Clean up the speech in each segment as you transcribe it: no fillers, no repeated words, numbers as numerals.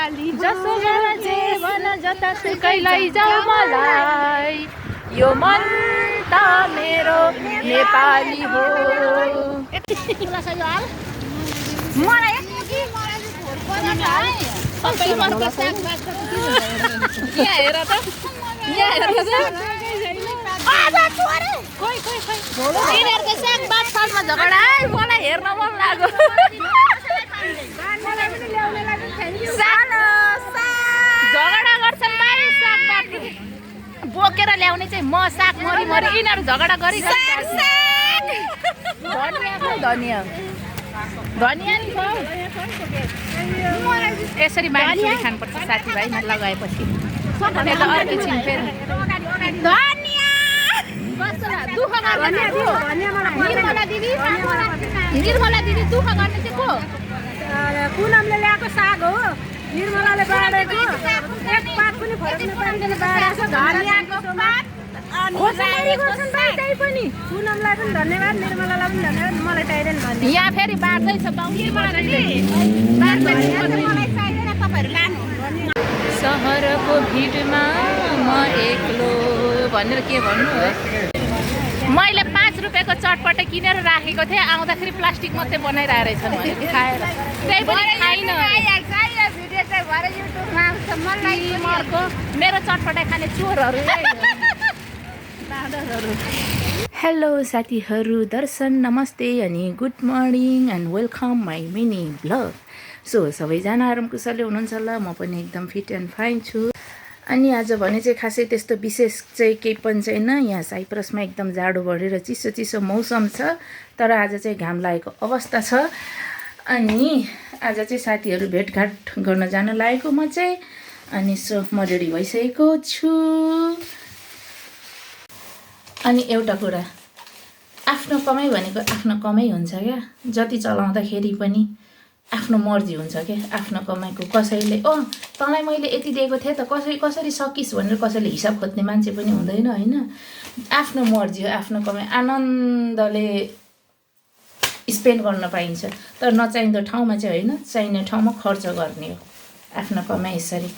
जसोबाट जे भन जतासुकै लैजाऊ मलाई यो मन त मेरो नेपाली हो। झगडा मलाई हेर्न मन लाग्यो। झगडा गर्छन् भाइ सागबाट बोकेर ल्याउने चाहिँ म साग मरी यिनीहरू झगडा गरी धनियाँ धनियाँ नि यसरी मानिसले खानुपर्छ साथीभाइ लगाएपछि अर्को फेरि निर्मला दिदी दुःख गर्ने चाहिँ को पुनमले ल्याएको साग हो। निर्मलाले बाँडेको एक पात पनि फरक नपर्दैन बाँडेको धनियाँको पात खोसेरी गर्छन् भाइ त्यही पनि। पुनमलाई पनि धन्यवाद, निर्मलालाई पनि धन्यवाद, मलाई चाहिँदैन भन्ने। यहाँ फेरि बाँड्दैछ सहरको भिडमा म एक्लो भनेर के भन्नु है। मैले 5 रुपियाँको चटपटे किनेर राखेको थिएँ, आउँदाखेरि प्लास्टिक मात्रै बनाइरहेको रहेछन् भनेर खाएर त्यही पनि खाइन। मेरो चटपटे खाने चोरहरू। हेलो साथीहरू, दर्शन नमस्ते अनि good morning and welcome my mini blog. So सबैजना आराम कुशलले हुनुहुन्छ होला, म पनि एकदम फिट एन्ड फाइन छु। अनि आज भने चाहिँ खासै त्यस्तो विशेष चाहिँ केही पनि छैन। यहाँ साइप्रसमा एकदम जाडो बढेर चिसो चिसो मौसम छ, तर आज चाहिँ घाम लागेको अवस्था छ। अनि आज चाहिँ साथीहरू भेटघाट गर्न जान लागेको म चाहिँ। अनि सो म रेडी भइसकेको छु। अनि एउटा कुरा, आफ्नो कमाइ भनेको आफ्नो कमाइ हुन्छ क्या। जति चलाउँदाखेरि पनि आफ्नो मर्जी हुन्छ क्या आफ्नो कमाइको। कसैले तँलाई मैले यति दिएको थिएँ त कसरी सकिस् भनेर कसैले हिसाब खोज्ने मान्छे पनि हुँदैन होइन। आफ्नो मर्जी हो, आफ्नो कमाइ आनन्दले स्पेन्ड गर्न पाइन्छ, तर नचाहिँदो ठाउँमा चाहिँ होइन, चाहिने ठाउँमा खर्च गर्ने हो आफ्नो कमाइ। यसरी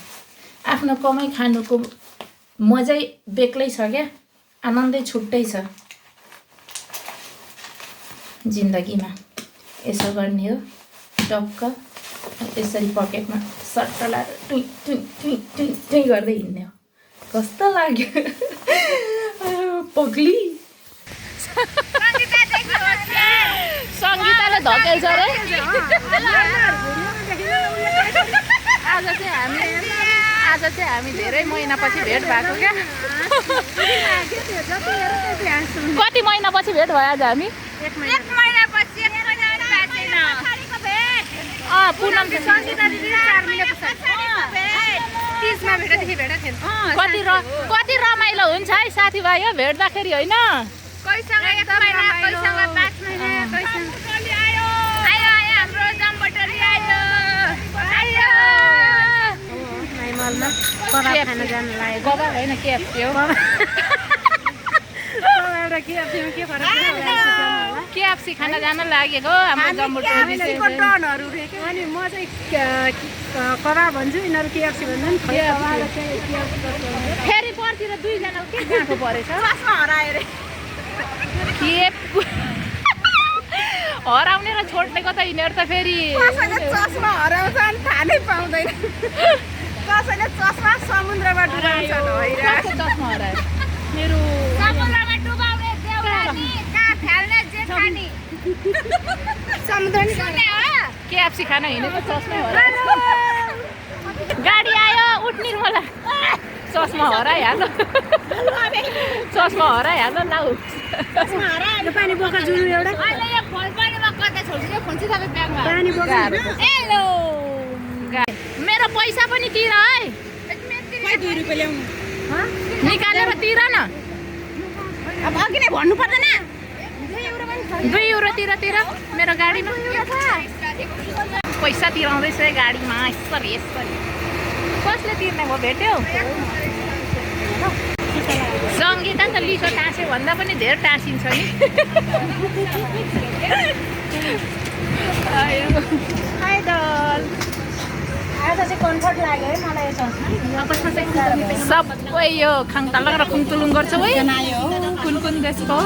आफ्नो कमाइ खानुको मजै बेग्लै छ क्या, आनन्दै छुट्टै छ जिन्दगीमा। यसो गर्ने हो, टक्क यसरी पकेटमा सट्ट लाएर टुइ टुइ टुइ टुइ टुइ गर्दै हिँड्ने हो। कस्तो लाग्यो पग्ली। सङ्गीताले धकेल्छ रे। आज चाहिँ हामी धेरै महिनापछि भेट भएको क्या। कति महिनापछि भेट भयो आज हामी? एक महिनापछि। पुनम कति रमाइलो हुन्छ है साथीभाइ हो भेट्दाखेरि होइन। केएफसी खान जान लागेको हाम्रो जम्बुटोली। अनि म चाहिँ कबाब भन्छु, यिनीहरू केएफसी भन्छन्। फेरि पर्तिर दुईजना के गाँठो परेछ के हराउने र छोड्नेको त यिनीहरू त फेरि चस्मा हराउँछन् थाहा नै पाउँदैन। कसैले चस्मा समुद्रमा डुबाउँछ। चस्मा हरायो मेरो केएफसी खान हिँडेको चस्मै हरायो। गाडी आयो उठ्ने मलाई चस्मा हराइहाल्यो। चस्मा हराइहाल्यो लाउ। पानी बोका जुरु एउटा मेरो पैसा पनि तिर है, 2 रुपियाँ ल्याउनु निकालेर तिर न। अब अघि नै भन्नु पर्दैन। 2 युरो तिर मेरो गाडीमा पैसा तिराउँदैछ गाडीमा। यसरी कसले तिर्ने भयो भेट्यो? सङ्गीता त लिसो टाँस्यो भन्दा पनि धेरै टाँसिन्छ नि। आज चाहिँ कम्फर्ट लाग्यो है मलाई यो चस्मा सबै यो खाङतालङ र खुङतुलुङ गर्छ है कुन कुन देशको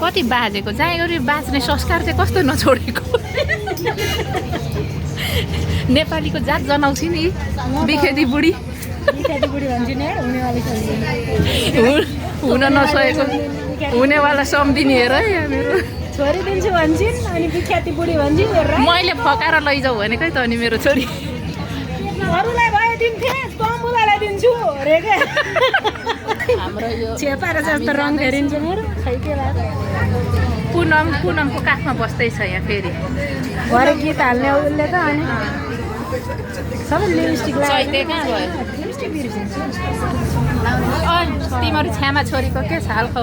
कति बाजेको चाहिँ गरी बाँच्ने संस्कार चाहिँ कस्तो नछोडेको नेपालीको जात जनाउँछु नि बिखेती बुढी भन्छु नि हुनेवाली हुन नसकेको हुनेवाला सम्झिने हेर है मेरो छोरी दिन्छु भन्छन् अनि विख्याति बुढी भन्छन् मैले फकाएर लैजाऊ भनेकै त अनि मेरो छोरी अरूलाई भयो दिन्थे तम्बुलाई दिन्छु अरे के हाम्रो यो छेपाएर जस्तो रङ हेरिन्छ मेरो खै के पुनमको काखमा बस्दैछ यहाँ फेरि भरे गीत हाल्ने उसले त अनि सबै लिपस्टिक चैते कहाँ गयो तिमीहरू छ्यामा छोरीको के छ हालको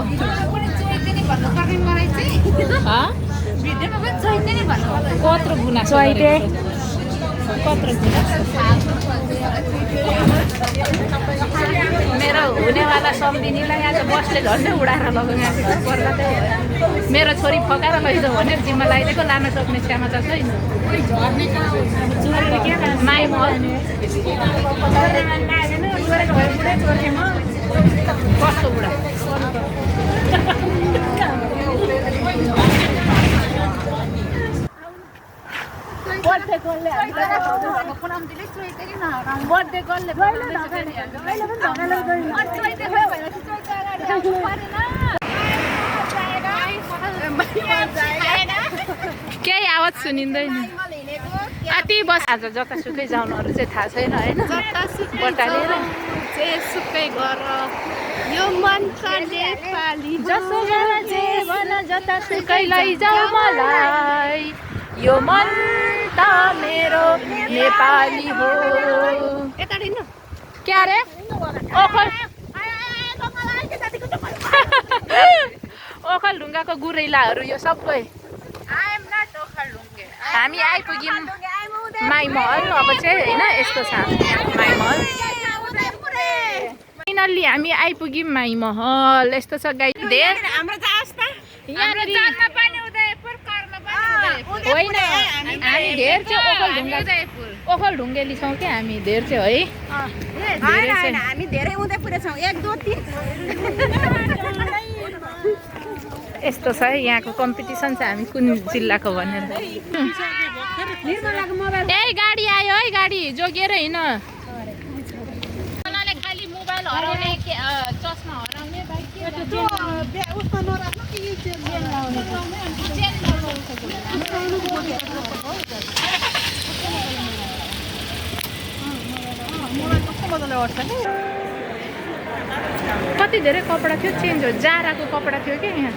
कत्रो गुनासो चैते कत्रो गुनासो मेरो हुनेवाला सम्झिनीलाई आज बसले झन्डै उडाएर लग्यो यहाँ पर्दा त्यही मेरो छोरी फकाएर लैजाऊ भनेर जिम्मा लगाइदिएको लान सक्ने क्षमा त छैन माइमहल कस्तो बुढा केही आवाज सुनिँदैन अति बस आज जतासुकै जाउनुहरू चाहिँ थाहा छैन होइन बटालेर सुकै गर यो मन नेपाली जतासुकै लैजाऊ मलाई यो मन त मेरो नेपाली हो क्या रे ओखलढुङ्गाको गुरैलाहरू यो सबै हामी आइपुग्यौँ माइमहल अब चाहिँ होइन यस्तो छ माइमहल फाइनल्ली हामी आइपुग्यौँ माइमहल यस्तो छ गाई धेर होइन हामी धेर चाहिँ ओखलढुङ्गेली छौँ क्या हामी धेर चाहिँ है हामी धेरै उदै पुगेछौँ 1 2 3 यस्तो छ है यहाँको कम्पिटिसन छ हामी कुन जिल्लाको भनेर ए गाडी आयो है गाडी जोगिएर हिँड खालि मोबाइल हराउने चस्मा हराउने कति धेरै कपडा थियो चेन्ज हो जाराको कपडा थियो क्या यहाँ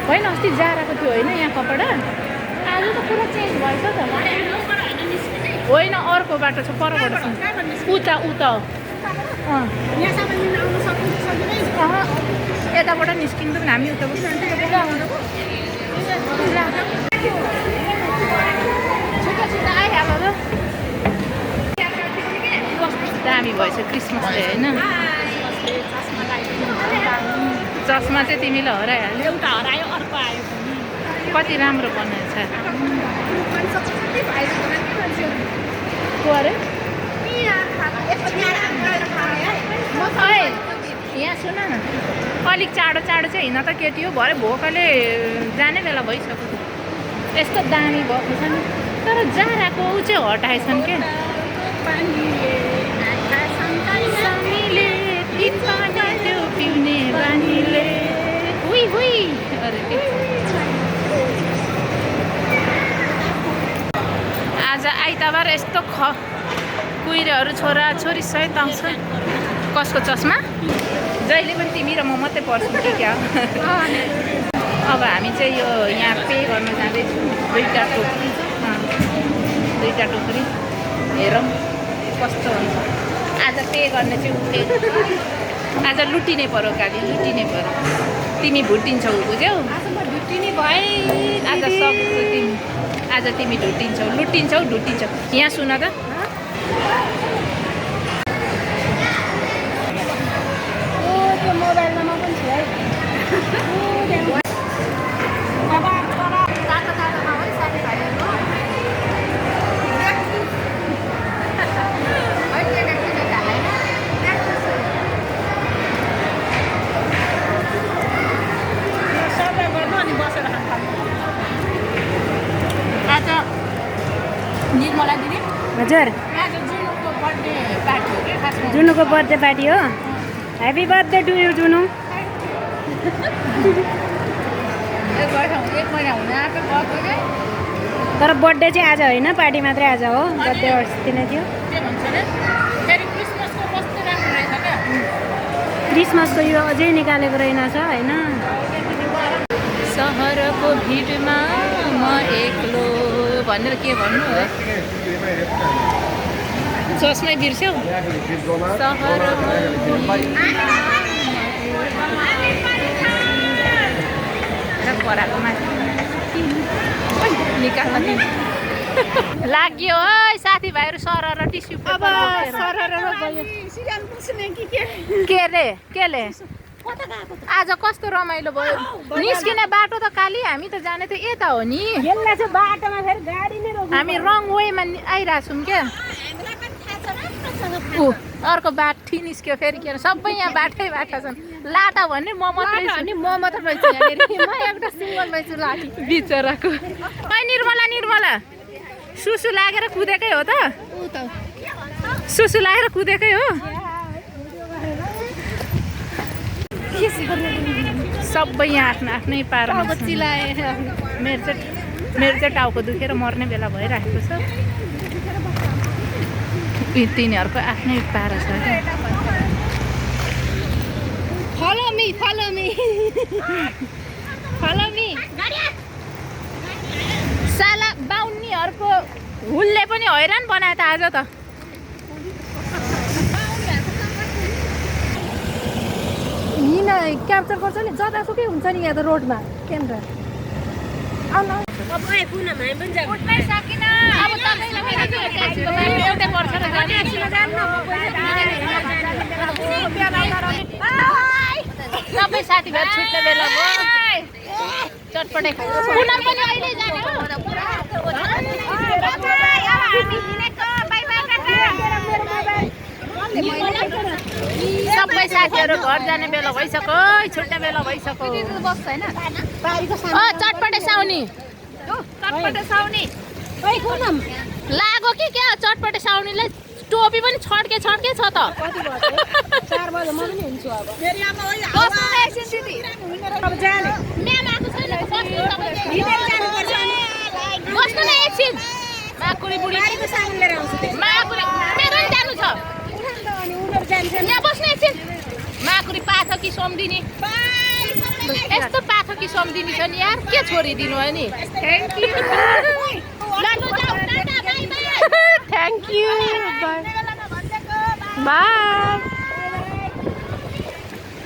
होइन अस्ति जाराको थियो होइन यहाँ कपडा आज त पुरा चेन्ज भएछ त होइन अर्को बाटो छ परबाट छ उता यताबाट निस्किँदा पनि हामी उता छिटो आइहाल र कस्तो दामी भएछ क्रिसमस डे होइन चस्मा चाहिँ तिमीले हराइहाल्यो एउटा हरायो अर्को आयो कति राम्रो बनाएछ अरे यहाँ सुन न अलिक चाँडो चाहिँ हिँड्न त केटी हो भरे भोकले जाने बेला भइसक्यो यस्तो दामी भएको छ नि तर जाराको ऊ चाहिँ हटाएछन् क्या पिउने बानीले अरे आज आइतबार यस्तो कुहिरेहरू छोरा छोरी सहित आउँछ कसको चस्मा जहिले पनि तिमी र म मात्रै पर्छौँ कि क्या अब हामी चाहिँ यो यहाँ पे गर्न जाँदैछौँ दुईवटा टोकरी हेरौँ कस्तो हुन्छ आज पे गर्ने चाहिँ उठे आज लुटिनै पऱ्यो गाडी लुटिनै पऱ्यो तिमी भुटिन्छौ बुझ्यौ आज सक्छौ तिमी आज तिमी लुटिन्छौ यहाँ सुन त निर्मला दिदी हजुर आज जुनको बर्थडे पार्टी हो क्या खासमा जुनुको बर्थडे पार्टी हो ह्याप्पी बर्थडे टु यु जुनु एक महिना हुन आएको गएको क्या तर बर्थडे चाहिँ आज होइन पार्टी मात्रै आज हो बर्थडे अस्ति नै थियो के भन्छ अरे फेरि क्रिसमसको कस्तो राम्रो रहेछ क्या क्रिसमसको यो अझै निकालेको रहेनछ होइन सहरको भिडमा म एक्लो भनेर के भन्नु है सोच्नै बिर्स्यौ सहरको पराको माथि निकाल्न दिनु लाग्यो है साथीभाइहरू सरर टिस्यु अब सररमा गयो के रे केले आज कस्तो रमाइलो भयो निस्किने बाटो त काली हामी त जाने त यता हो नि यसलाई चाहिँ बाटोमा फेरि गाडी नै रोक्नु हामी रङ वेमा आइरहेको छौँ क्या ऊ अर्को बाठी निस्क्यो फेरि के सबै यहाँ बाटै बाटा छन् लाटा भन्ने म मात्रै छु अनि म मात्र रहेछु म एउटा सिङ्गल रहेछु लाठी बिचराको खै निर्मला सुसु लागेर कुदेकै हो त सुसु लागेर कुदेकै हो सबै यहाँ आफ्नो आफ्नै पारमा चिलाएर मेरो चाहिँ टाउको दुखेर मर्ने बेला भइरहेको छ तिनीहरूको आफ्नै पारा छ क्या follow me साला बाहुनीहरूको हुलले पनि हैरान बनायो त आज त हिँड क्याप्चर गर्छ नि जतासुकै हुन्छ नि यहाँ त रोडमा क्यामेरा अब पुनम हामी पनि जाऊँ उठ्नै सकिन अब तपाईँले मेरो ट्याक्सीको बाटो एउटै पर्छ र सबै साथीभाइ छुट्ने बेला भयो चटपटे पुनम पनि अहिले जाने हो सबै साथीहरू घर जाने बेला भइसक्यो छुट्ने बेला भइसक्यो बस्छ होइन चटपटे साउनी लाग्यो कि क्या चटपटे साउनीलाई टोपी पनि छड्के छ त 4 बजे म पनि हुन्छु अब बस्नु न एकछिन माकुरी बुढी मेरो पनि जानु छ यहाँ बस्नु एकछिन माकुरी पाछ कि सोमदिनी यस्तो पाछ कि सोमदिनी छ नि यार के छोडिदिनु है नि थ्याङ्क यू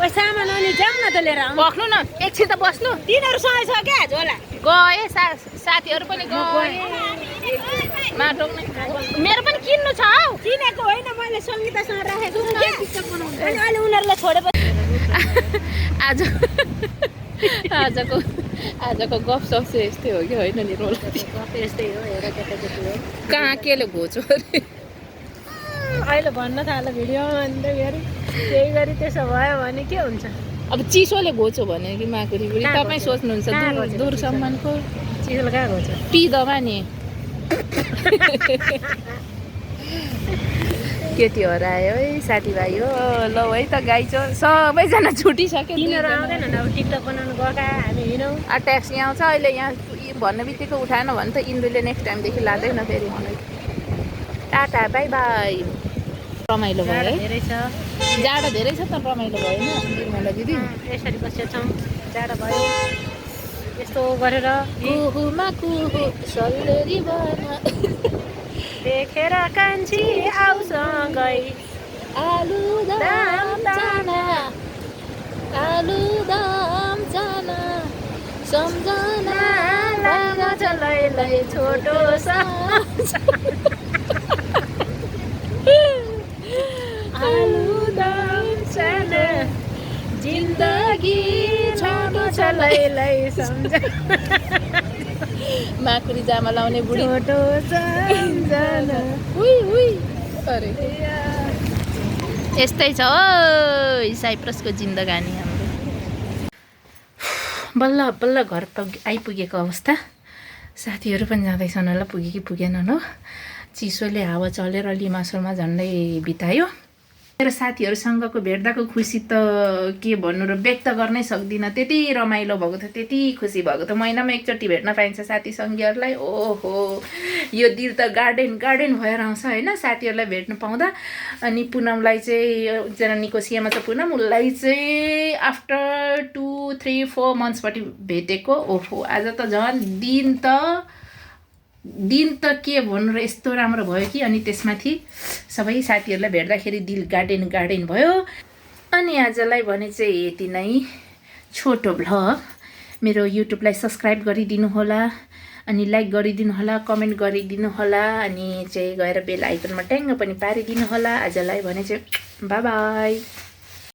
पैसामा ननि जाउँ न त लिएर आउँ बस्नु न एकछिन त बस्नु तिनीहरूसँग छ क्या झोला गए साथीहरू पनि गए माटो मेरो पनि किन्नु छ हौ किनेको होइन मैले सङ्गीतासँग राखेको छु अनि अहिले उनीहरूलाई छोडेपछि आजको गफसफ चाहिँ यस्तै हो कि होइन नि रोल यस्तै हो हेर केटाकेटी हो कहाँ केले घोचो अरे अहिले भन्न थाल्यो भिडियोमा भन्दाखेरि त्यही गरी त्यसो भयो भने के हुन्छ अब चिसोले घोचो भने कि माकुरी बुढी तपाईँ सोच्नुहुन्छ दूरसम्मको चिसोले कहाँ घोच्छ पिदमा नि केटी हरायो है साथीभाइ हो ल है त गाई छ सबैजना छुटिसक्यो तिनीहरू आउँदैन अब टिकटक बनाउनु गएका हामी हिँडौँ ट्याक्सी आउँछ अहिले यहाँ भन्ने बित्तिकै उठाएन भने त इन्द्रले नेक्स्ट टाइमदेखि लाँदैन फेरि मलाई टाटा बाई बाई रमाइलो भयो है धेरै छ जाडो धेरै छ त रमाइलो भयो होइन निर्मला दिदी यसरी बसेका छौँ जाडो भयो यस्तो गरेर कुहुमा कुहु सल्लेरी बना देखेर कान्छी आउसँगै आलुदम चाना सम्झना लाग्छ लैलै छोटो आलुदम चाना जिन्दगी छोटो छ लैलै सम्झ माकुरी जामा लाउने बुढी छोटो सम्झना अरे यस्तै छ साइप्रसको जिन्दगानी हाम्रो बल्ल बल्ल घर आइपुगेको अवस्था साथीहरू पनि जाँदैछन् होला, पुगे कि पुगेनन् हो। चिसोले हावा चलेर लिमासोलमा झन्डै बितायो। मेरो साथीहरूसँगको भेट्दाको खुसी त के भन्नु र, व्यक्त गर्नै सक्दिनँ। त्यति रमाइलो भएको थियो, त्यति खुसी भएको थियो। महिनामा एकचोटि भेट्न पाइन्छ साथी सङ्गीहरूलाई। ओहो, यो दिल त गार्डन भएर आउँछ होइन साथीहरूलाई भेट्नु पाउँदा। अनि पुनमलाई चाहिँ एकजना निकोसियामा छ पुनम, उसलाई चाहिँ आफ्टर 2-3-4 मन्थ्सपछि भेटेको। ओहो, आज त झन् दिन त के भन्नु र, यस्तो राम्रो भयो कि। अनि त्यसमाथि सबै साथीहरूलाई भेट्दाखेरि दिल गार्डन भयो। अनि आजलाई भने चाहिँ यति नै छोटो भ्लग। मेरो युट्युबलाई सब्सक्राइब गरिदिनु होला, अनि लाइक गरिदिनु होला, कमेन्ट गरिदिनु होला, अनि चाहिँ गएर बेल आइकनमा ट्याङ्ग पनि पारिदिनु होला। आजलाई भने चाहिँ बाई बाई।